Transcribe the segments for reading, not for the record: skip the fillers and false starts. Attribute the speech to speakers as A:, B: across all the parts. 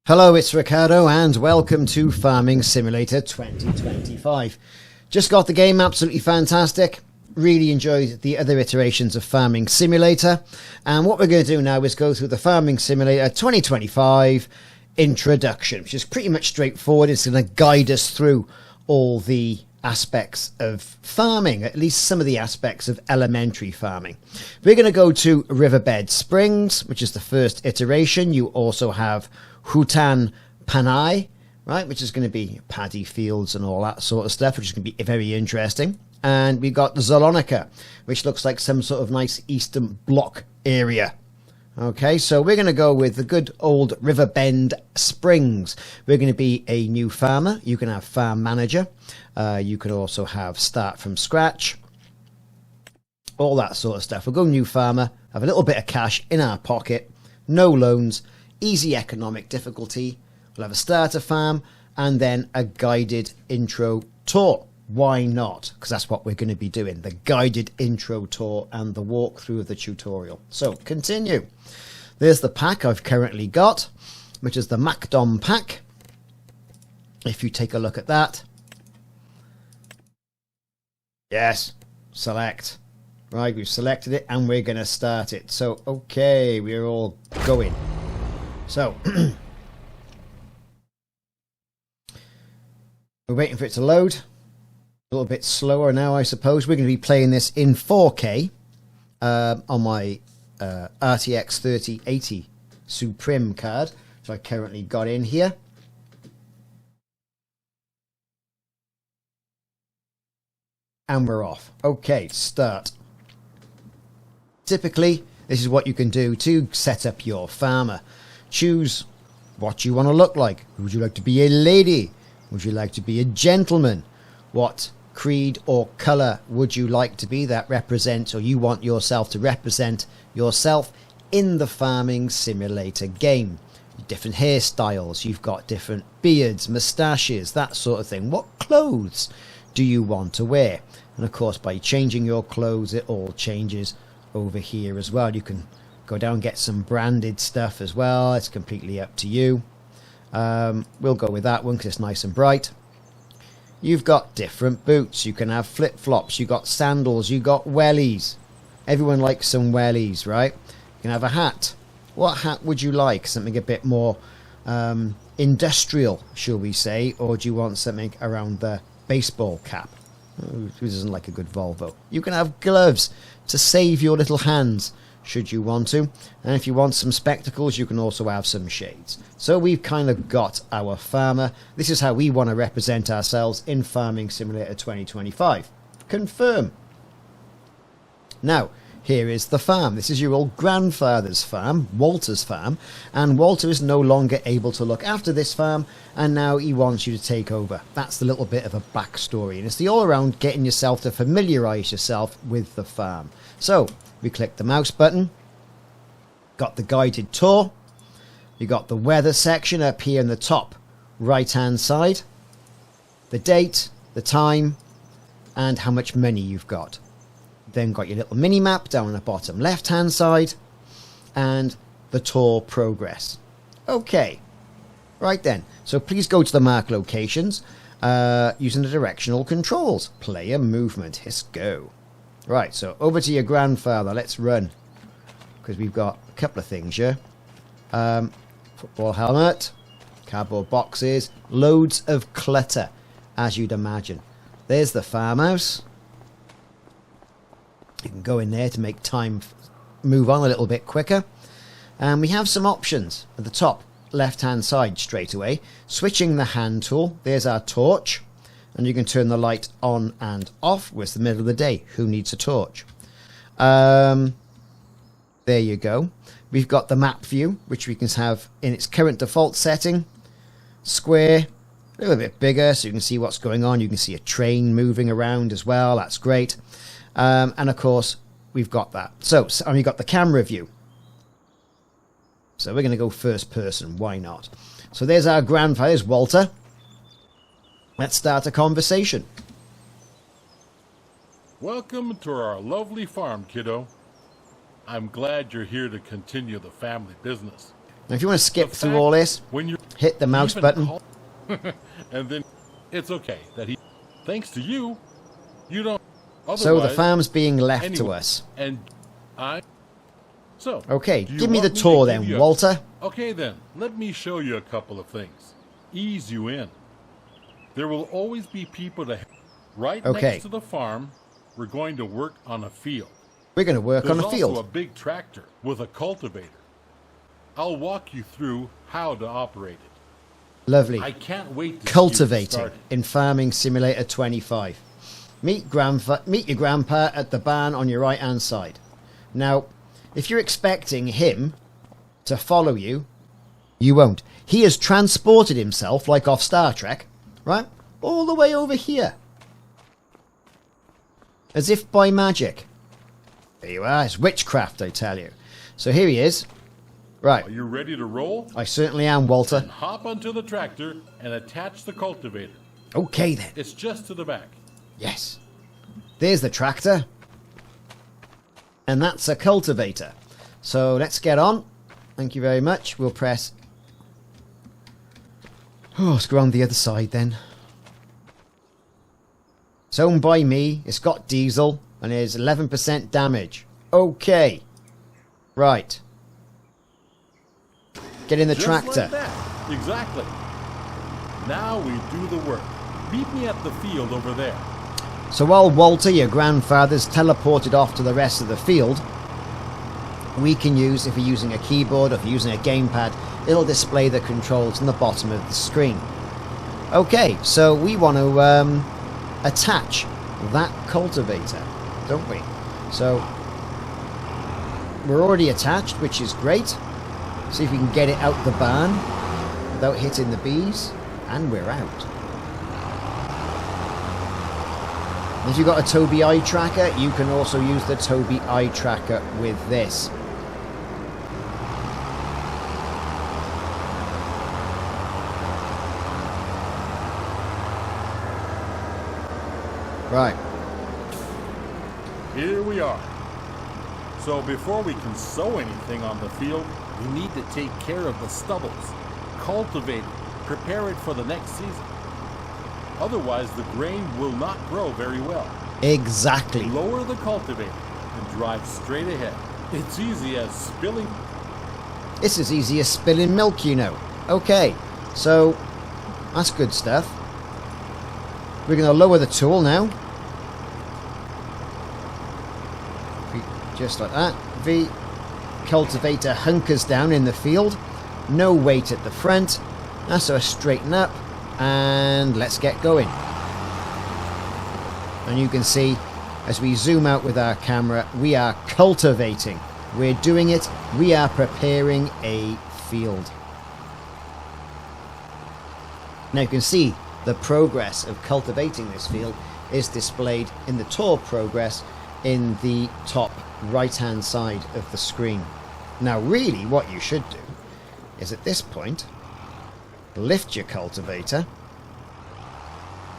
A: Hello, it's Ricardo and welcome to Farming Simulator 2025. Just got the game, absolutely fantastic. Really enjoyed the other iterations of Farming Simulator. And what we're going to do now is go through the Farming Simulator 2025 introduction, which is pretty much straightforward. It's going to guide us through all the aspects of farming, at least some of the aspects of elementary farming. We're going to go to Riverbed Springs, which is the first iteration. You also have Hutan Panay, right, which is going to be paddy fields and all that sort of stuff, which is going to be very interesting. And we've got Zolonica, which looks like some sort of nice Eastern Bloc area. Okay, so we're going to go with the good old Riverbend Springs. We're going to be a new farmer. You can have farm manager. You can also have start from scratch. All that sort of stuff. We'll go new farmer, have a little bit of cash in our pocket, no loans, easy economic difficulty. We'll have a starter farm and then a guided intro tour. Why not? Because that's what we're going to be doing. The guided intro tour and the walkthrough of the tutorial. So continue. There's the pack I've currently got, which is the MacDom pack. If you take a look at that. Yes, select. Right, we've selected it and we're going to start it. So, okay, we're all going. So, we're waiting for it to load. A little bit slower now, I suppose. We're going to be playing this in 4K on my RTX 3080 Supreme card, which I currently got in here. And we're off. Okay, start. Typically, this is what you can do to set up your farmer. Choose what you want to look like. Would you like to be a lady? Would you like to be a gentleman? What creed or colour would you like to be that represents, or you want yourself to represent yourself in the Farming Simulator game? Different hairstyles, you've got different beards, moustaches, that sort of thing. What clothes do you want to wear? And of course, by changing your clothes, it all changes over here as well. You can go down and get some branded stuff as well. It's completely up to you. We'll go with that one because it's nice and bright. You've got different boots. You can have flip-flops. You've got sandals. You've got wellies. Everyone likes some wellies, right? You can have a hat. What hat would you like? Something a bit more industrial, shall we say? Or do you want something around the baseball cap? Who doesn't like a good Volvo? You can have gloves to save your little hands, should you want to. And if you want some spectacles, you can also have some shades. So we've kind of got our farmer. This is how we want to represent ourselves in Farming Simulator 2025. Confirm. Now, here is the farm. This is your old grandfather's farm, Walter's farm, and Walter is no longer able to look after this farm, and now he wants you to take over. That's the little bit of a backstory, and it's the all-around getting yourself to familiarise yourself with the farm. So, we click the mouse button, got the guided tour, you got the weather section up here in the top right-hand side, the date, the time, and how much money you've got. Then got your little mini map down on the bottom left hand side and the tour progress. Okay, right then, so please go to the mark locations using the directional controls. Player movement, let's go. Right, so over to your grandfather. Let's run because we've got a couple of things here. Football helmet, cardboard boxes, loads of clutter, as you'd imagine. There's the farmhouse. You can go in there to make time move on a little bit quicker. And we have some options at the top left hand side straight away. Switching the hand tool. There's our torch. And you can turn the light on and off. It's the middle of the day. Who needs a torch? There you go. We've got the map view, which we can have in its current default setting. Square. A little bit bigger so you can see what's going on. You can see a train moving around as well. That's great. And of course, we've got that. So we've got the camera view. So we're going to go first person. Why not? So there's our grandfather. There's Walter. Let's start a conversation.
B: Welcome to our lovely farm, kiddo. I'm glad you're here to continue the family business.
A: Now, if you want to skip
B: The
A: through
B: fact
A: all this,
B: when you're
A: hit the mouse
B: even
A: button.
B: and then it's okay that he, thanks to you, you don't.
A: So the
B: Otherwise,
A: farm's being left to
B: anyway,
A: us.
B: and I. So.
A: Okay,
B: do you
A: give me the
B: want to
A: tour
B: give
A: then,
B: you a-
A: Walter.
B: Okay then, let me show you a couple of things. Ease you in. There will always be people to help. Right
A: Okay.
B: next to the farm, we're going to work on a field.
A: We're going to work
B: There's
A: on a
B: also
A: field.
B: a big tractor with a cultivator. I'll walk you through how to operate it.
A: Lovely.
B: I can't wait to
A: Cultivating
B: see you start.
A: in Farming Simulator 25. Meet your grandpa at the barn on your right hand side. Now, if you're expecting him to follow you, you won't. He has transported himself, like off Star Trek, right, all the way over here. As if by magic. There you are. It's witchcraft, I tell you. So here he is. Right.
B: Are you ready to roll?
A: I certainly am, Walter.
B: Then hop onto the tractor and attach the cultivator.
A: Okay then.
B: It's just to the back.
A: Yes. There's the tractor. And that's a cultivator. So let's get on. Thank you very much. We'll press... Oh, let's go on the other side then. It's owned by me. It's got diesel. And it's 11% damage. Okay. Right. Get in the
B: Just
A: tractor.
B: like that. Exactly. Now we do the work. Meet me at the field over there.
A: So while Walter, your grandfather's teleported off to the rest of the field, we can use, if you're using a keyboard or if you're using a gamepad, it'll display the controls on the bottom of the screen. Okay, so we want to attach that cultivator, don't we? So we're already attached, which is great. See if we can get it out the barn without hitting the bees, and we're out. If you've got a Tobii eye tracker, you can also use the Tobii eye tracker with this. Right.
B: Here we are. So before we can sow anything on the field, we need to take care of the stubbles, cultivate it, prepare it for the next season. Otherwise, the grain will not grow very well.
A: Exactly.
B: Lower the cultivator and drive straight ahead. It's easy as spilling.
A: It's as easy as spilling milk, you know. Okay, so that's good stuff. We're going to lower the tool now. Just like that. The cultivator hunkers down in the field. No weight at the front. That's so straighten up. And let's get going. And you can see as we zoom out with our camera, we are cultivating. We're doing it. We are preparing a field. Now you can see the progress of cultivating this field is displayed in the tour progress in the top right hand side of the screen. Now really what you should do is at this point lift your cultivator,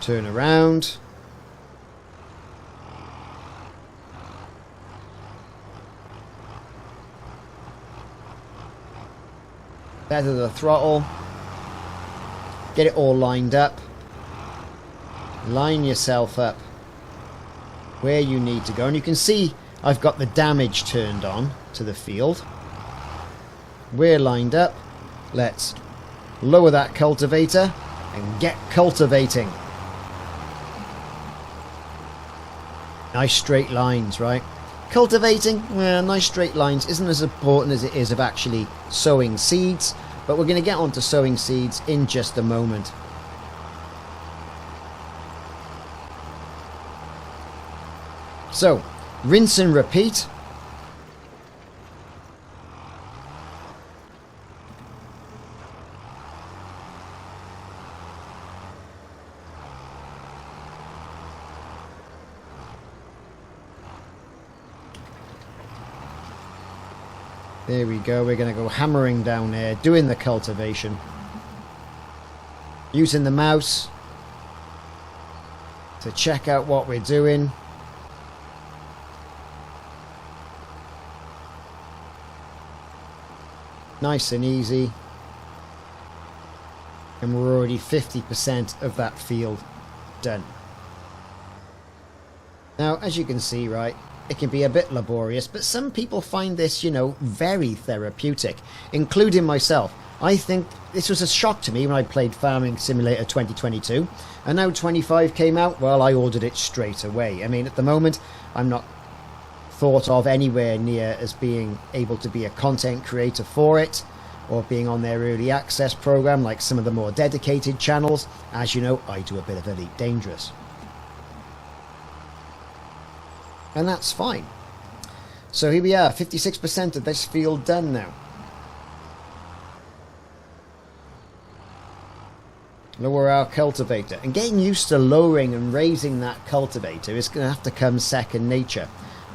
A: turn around, feather the throttle, get it all lined up, line yourself up where you need to go, and you can see I've got the damage turned on to the field. We're lined up. Let's lower that cultivator and get cultivating. Nice straight lines, right? Cultivating, well, nice straight lines isn't as important as it is of actually sowing seeds, but we're going to get on to sowing seeds in just a moment. So, rinse and repeat. There we go, we're going to go hammering down there, doing the cultivation. Using the mouse to check out what we're doing. Nice and easy. And we're already 50% of that field done. Now, as you can see, right, it can be a bit laborious, but some people find this, you know, very therapeutic, including myself. I think this was a shock to me when I played Farming Simulator 2022, and now 25 came out. Well, I ordered it straight away. I mean, at the moment, I'm not thought of anywhere near as being able to be a content creator for it, or being on their early access program like some of the more dedicated channels. As you know, I do a bit of Elite Dangerous. And that's fine. So here we are, 56% of this field done now. Lower our cultivator. And getting used to lowering and raising that cultivator is going to have to come second nature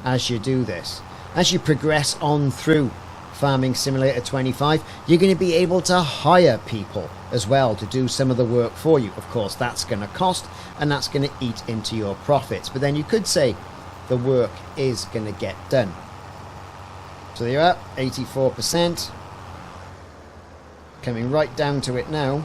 A: as you do this. As you progress on through Farming Simulator 25, you're going to be able to hire people as well to do some of the work for you. Of course, that's going to cost, and that's going to eat into your profits. But then you could say the work is going to get done. So there you are, 84%. Coming right down to it now.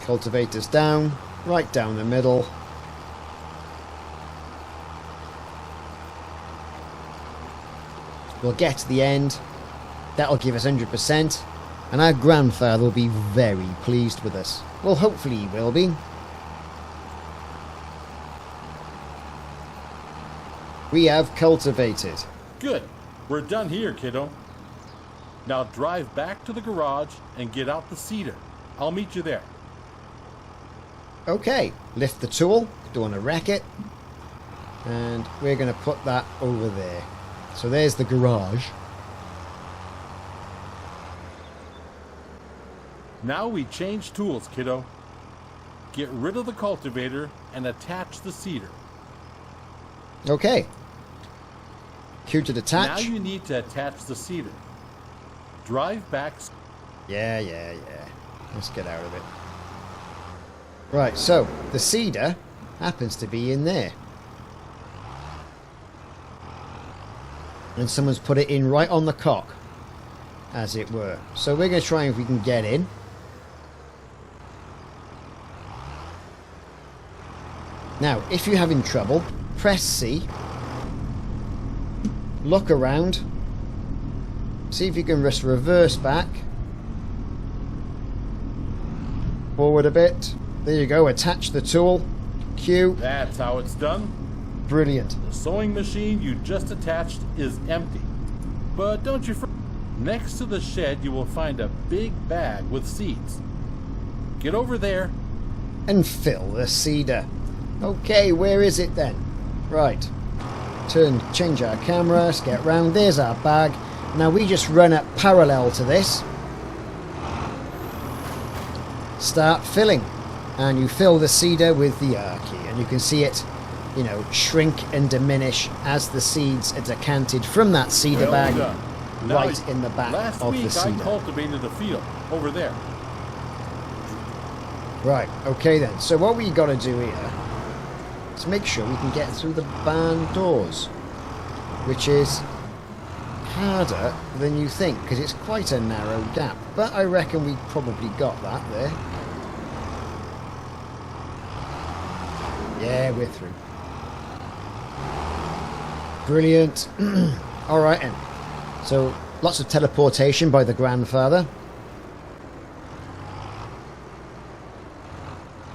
A: Cultivators down, right down the middle. We'll get to the end. That'll give us 100%. And our grandfather will be very pleased with us. Well, hopefully he will be. We have cultivated.
B: Good. We're done here, kiddo. Now drive back to the garage and get out the seeder. I'll meet you there.
A: Okay, lift the tool. Don't want to wreck it. And we're going to put that over there. So there's the garage.
B: Now we change tools, kiddo. Get rid of the cultivator and attach the seeder.
A: Okay. Cue to detach.
B: Now you need to attach the seeder. Drive back.
A: Yeah. Let's get out of it. Right, so the seeder happens to be in there. And someone's put it in right on the cock, as it were. So we're going to try if we can get in. Now, if you're having trouble, press C. Look around. See if you can just reverse back. Forward a bit. There you go, attach the tool. Q.
B: That's how it's done.
A: Brilliant.
B: The sewing machine you just attached is empty. But don't you forget, next to the shed you will find a big bag with seeds. Get over there.
A: And fill the seeder. Okay, where is it then? Right. Change our camera, let's get round. There's our bag. Now we just run up parallel to this. Start filling. And you fill the seeder with the R key. And you can see it, you know, shrink and diminish as the seeds are decanted from that seeder bag right in the back of the seeder.
B: Last week I cultivated a field over there.
A: Right, okay then. So what we got to do here is make sure we can get through the barn doors, which is harder than you think because it's quite a narrow gap. But I reckon we probably got that there. Yeah, we're through. Brilliant. Alright then. So, lots of teleportation by the grandfather.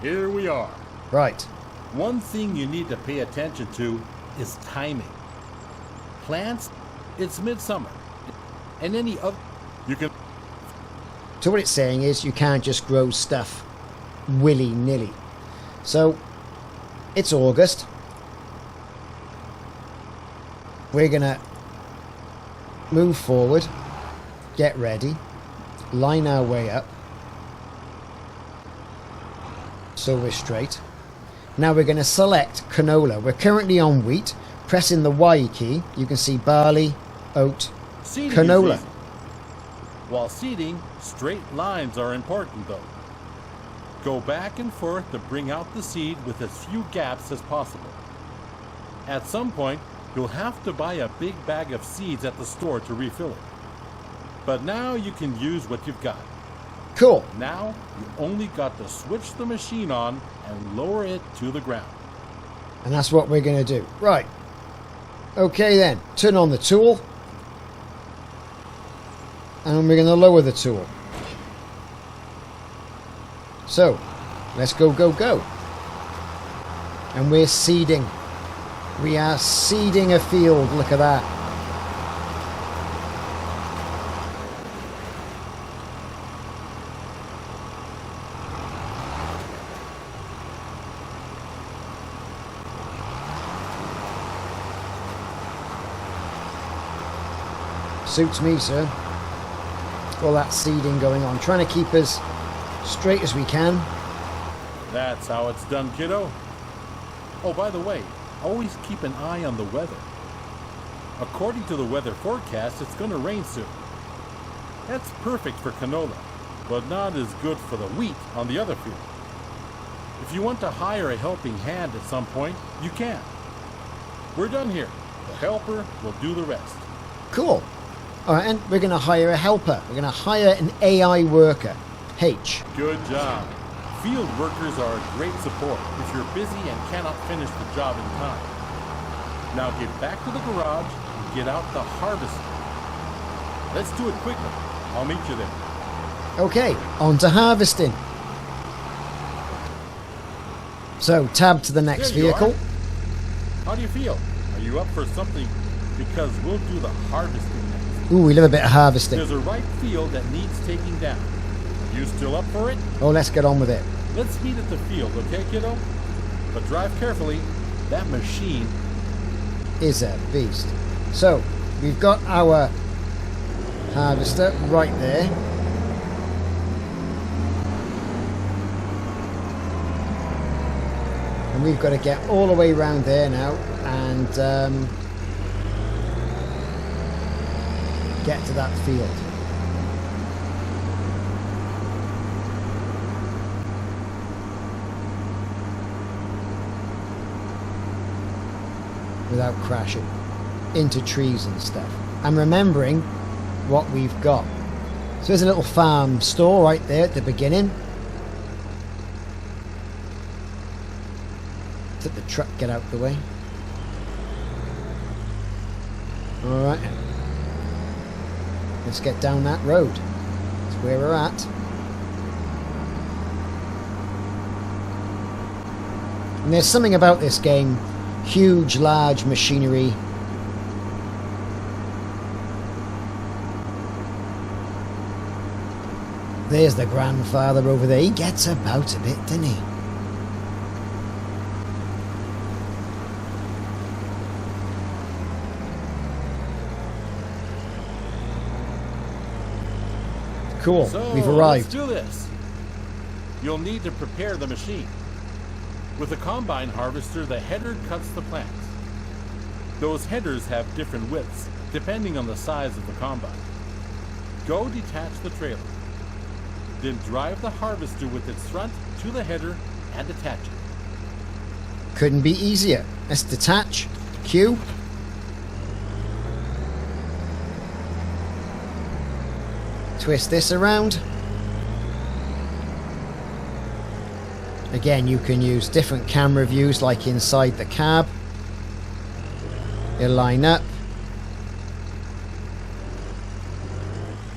B: Here we are.
A: Right.
B: One thing you need to pay attention to is timing. Plants, it's midsummer. And any other, you can...
A: So what it's saying is you can't just grow stuff willy-nilly. So, it's August. We're going to move forward, get ready, line our way up, so we're straight. Now we're going to select canola. We're currently on wheat. Pressing the Y key, you can see barley, oat,
B: seeding
A: canola.
B: is easy. While seeding, straight lines are important though. Go back and forth to bring out the seed with as few gaps as possible. At some point, you'll have to buy a big bag of seeds at the store to refill it. But now you can use what you've got.
A: Cool.
B: Now, you only got to switch the machine on and lower it to the ground.
A: And that's what we're going to do. Right. Okay then. Turn on the tool. And we're going to lower the tool. So, let's go, go, go. And we're seeding. We are seeding a field. Look at that. Suits me, sir. All that seeding going on. Trying to keep us straight as we can.
B: That's how it's done, kiddo. Oh, by the way, always keep an eye on the weather. According to the weather forecast, it's going to rain soon. That's perfect for canola, but not as good for the wheat on the other field. If you want to hire a helping hand at some point, you can. We're done here. The helper will do the rest.
A: Cool. All right, and we're going to hire a helper. We're going to hire an AI worker. H.
B: Good job. Field workers are a great support if you're busy and cannot finish the job in time. Now get back to the garage and get out the harvester. Let's do it quickly. I'll meet you there.
A: Okay, on to harvesting. So, tab to the next
B: There you
A: vehicle.
B: are. How do you feel? Are you up for something? Because we'll do the harvesting next.
A: Ooh, we love a bit of harvesting.
B: There's a ripe field that needs taking down. You still up for it?
A: Oh, let's get on with it.
B: Let's meet at the field, okay, kiddo? But drive carefully. That machine
A: Is a beast. So, we've got our harvester right there. And we've got to get all the way around there now and get to that field. Without crashing into trees and stuff. I'm remembering what we've got. So there's a little farm store right there at the beginning. Let the truck get out the way. Alright. Let's get down that road. That's where we're at. And there's something about this game. Huge, large machinery. There's the grandfather over there. He gets about a bit, doesn't he? Cool.
B: So,
A: We've arrived.
B: Let's do this. You'll need to prepare the machine. With a combine harvester, the header cuts the plants. Those headers have different widths, depending on the size of the combine. Go detach the trailer. Then drive the harvester with its front to the header and attach it.
A: Couldn't be easier. Let's detach. Q. Twist this around. Again, you can use different camera views like inside the cab. You'll line up.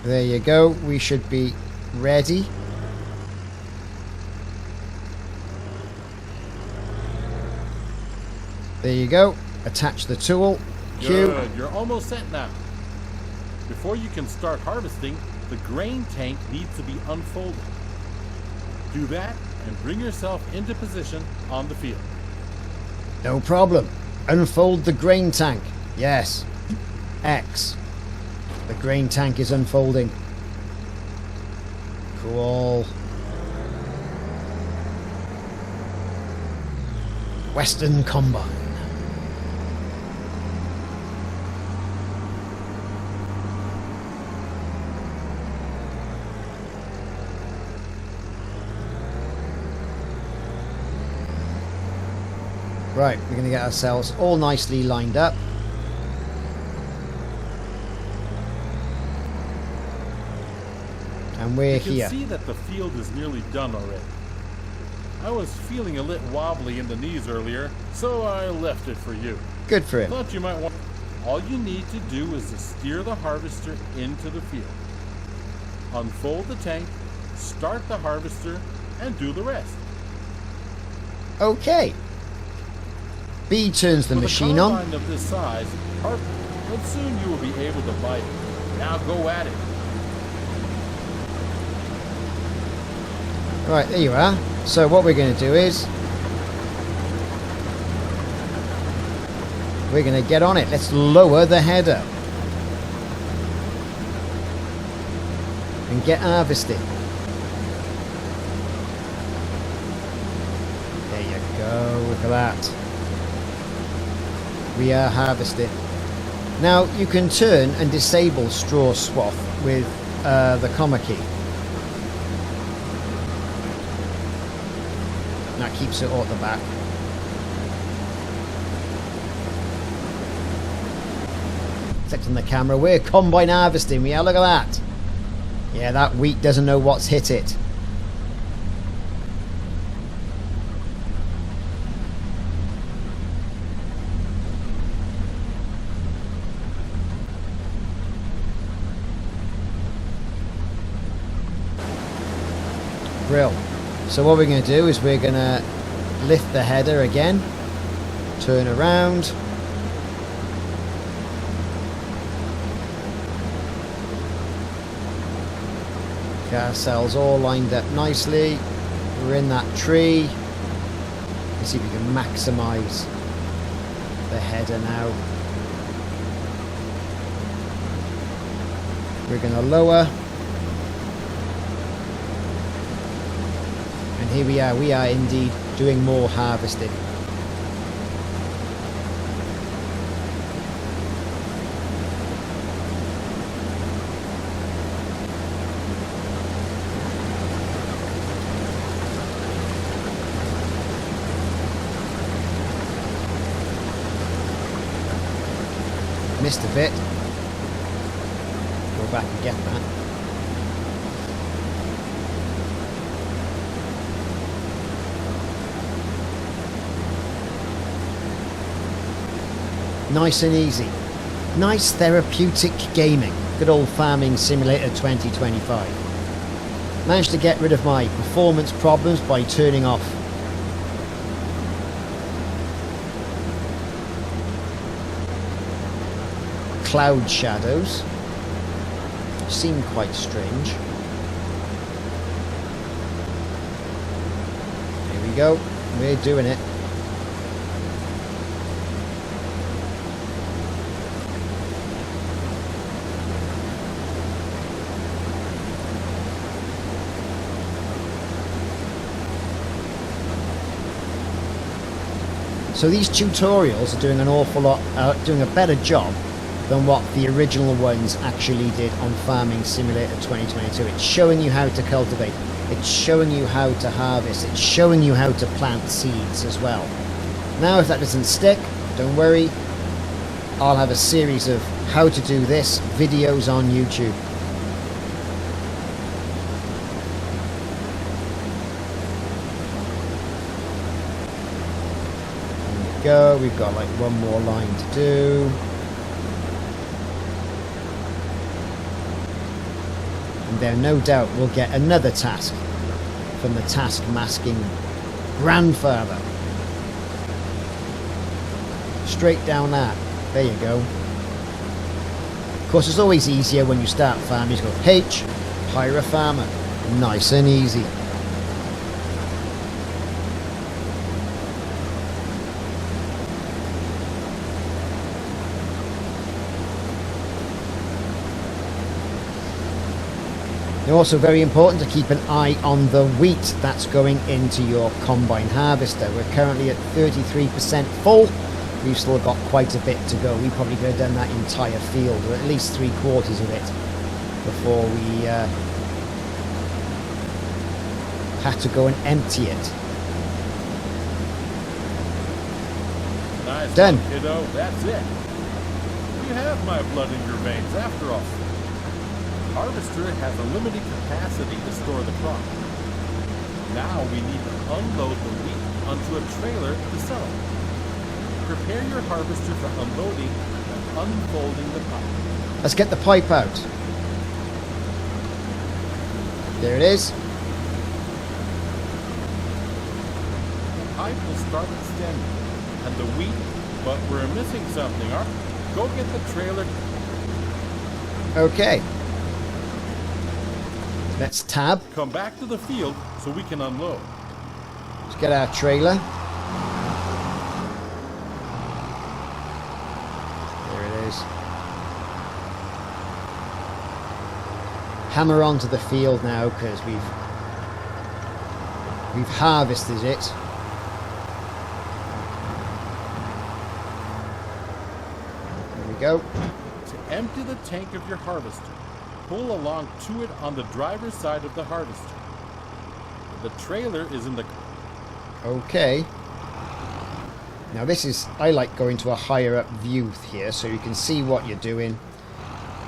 A: There you go. We should be ready. There you go. Attach the tool. Q.
B: Good. You're almost set now. Before you can start harvesting, the grain tank needs to be unfolded. Do that and bring yourself into position on the field.
A: No problem. Unfold the grain tank. Yes. X. The grain tank is unfolding. Cool. Western Combine. Right, we're going to get ourselves all nicely lined up. And we're here.
B: You can see that the field is nearly done already. I was feeling a little wobbly in the knees earlier, so I left it for you.
A: Good for him.
B: Thought you might want. All you need to do is to steer the harvester into the field. Unfold the tank, start the harvester, and do the rest.
A: Okay. B turns the machine on.
B: With a combine of this size, but soon you will be able to bite it. Now go at it.
A: Right, there you are. So what we're going to do is we're going to get on it. Let's lower the header and get harvesting. There you go. Look at that. We are harvesting. Now you can turn and disable straw swath with the comma key. That keeps it at the back. Selecting the camera, we're combine harvesting. We are. Look at that. Yeah, that wheat doesn't know what's hit it. Brill. So what we're going to do is we're going to lift the header again, turn around, get ourselves all lined up nicely. We're in that tree. Let's see if we can maximise the header now. We're going to lower. And here we are indeed doing more harvesting. Missed a bit. Go back and get that. Nice and easy. Nice therapeutic gaming. Good old Farming Simulator 2025. Managed to get rid of my performance problems by turning off cloud shadows. Seem quite strange. Here we go. We're doing it. So these tutorials are doing an awful lot, doing a better job than what the original ones actually did on Farming Simulator 2022. It's showing you how to cultivate, it's showing you how to harvest, it's showing you how to plant seeds as well. Now if that doesn't stick, don't worry, I'll have a series of how to do this videos on YouTube. Go. We've got like one more line to do. And then no doubt we'll get another task from the task masking grandfather. Straight down that. There you go. Of course, it's always easier when you start farming. You go H, hire a farmer. Nice and easy. Also very important to keep an eye on the wheat that's going into your combine harvester. We're currently at 33% full. We've still got quite a bit to go. We probably could have done that entire field, or at least 3/4 of it, before we had to go and empty it.
B: Nice
A: Done.
B: one, kiddo. That's it. You have my blood in your veins after all. The harvester has a limited capacity to store the crop. Now we need to unload the wheat onto a trailer to sell it. Prepare your harvester for unloading and unfolding the pipe.
A: Let's get the pipe out. There it is.
B: The pipe will start extending, and the wheat, but we're missing something. Go get the trailer.
A: Okay. Let's tab.
B: Come back to the field so we can unload.
A: Let's get our trailer. There it is. Hammer onto the field now because we've harvested it. There we go.
B: To empty the tank of your harvester, pull along to it on the driver's side of the harvester. The trailer is in the...
A: Okay. Now this is, I like going to a higher up view here so you can see what you're doing.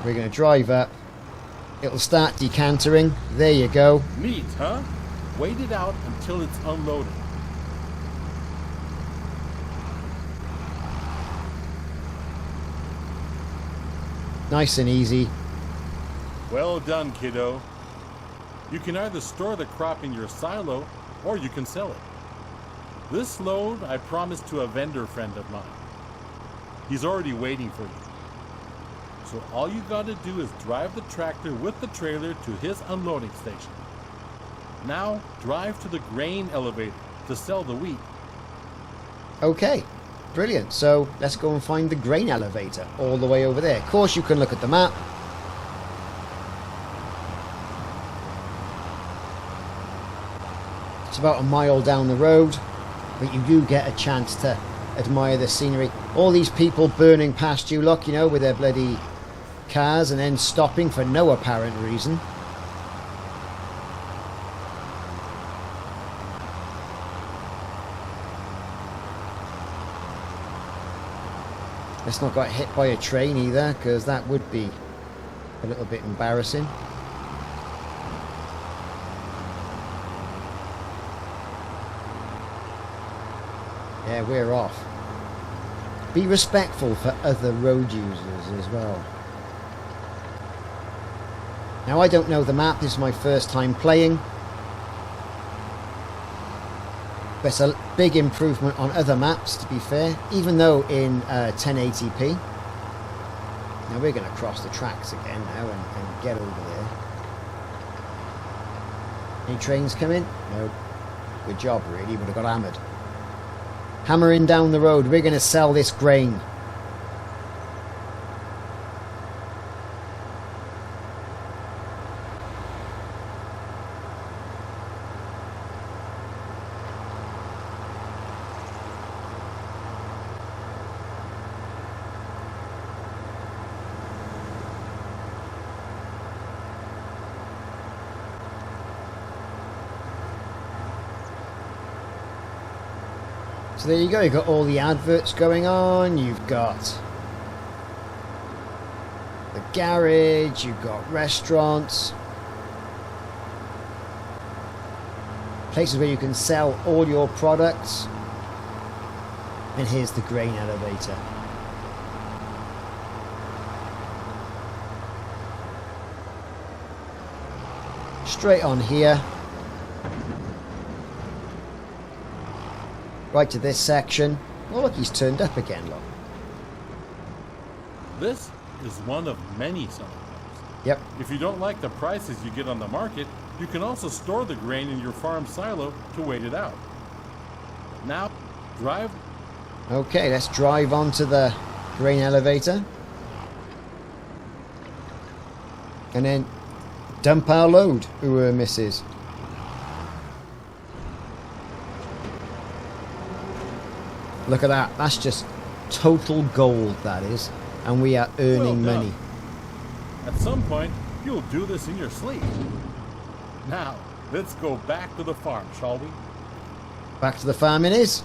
A: We're going to drive up. It'll start decantering. There you go.
B: Neat, huh? Wait it out until it's unloaded.
A: Nice and easy.
B: Well done, kiddo. You can either store the crop in your silo or you can sell it. This load I promised to a vendor friend of mine. He's already waiting for you. So all you gotta do is drive the tractor with the trailer to his unloading station. Now drive to the grain elevator to sell the wheat.
A: Okay, brilliant. So let's go and find the grain elevator all the way over there. Of course you can look at the map. It's about a mile down the road, but you do get a chance to admire the scenery. All these people burning past you, look, you know, with their bloody cars and then stopping for no apparent reason. Let's not get hit by a train either, because that would be a little bit embarrassing. Yeah, we're off. Be respectful for other road users as well. Now, I don't know the map. This is my first time playing. But it's a big improvement on other maps, to be fair, even though in 1080p. Now we're going to cross the tracks again now and get over there. Any trains coming? No. Good job, really. Would have got hammered. Hammering down the road. We're going to sell this grain. So there you go, you've got all the adverts going on, you've got the garage, you've got restaurants, places where you can sell all your products, and here's the grain elevator. Straight on here. Right to this section. Oh look, he's turned up again, look.
B: This is one of many selling points.
A: Yep.
B: If you don't like the prices you get on the market, you can also store the grain in your farm silo to wait it out. Now, drive.
A: Okay, let's drive onto the grain elevator. And then dump our load. Ooh, misses. Look at that. That's just total gold, that is. And we are earning money.
B: At some point, you'll do this in your sleep. Now, let's go back to the farm, shall we?
A: Back to the farm it is.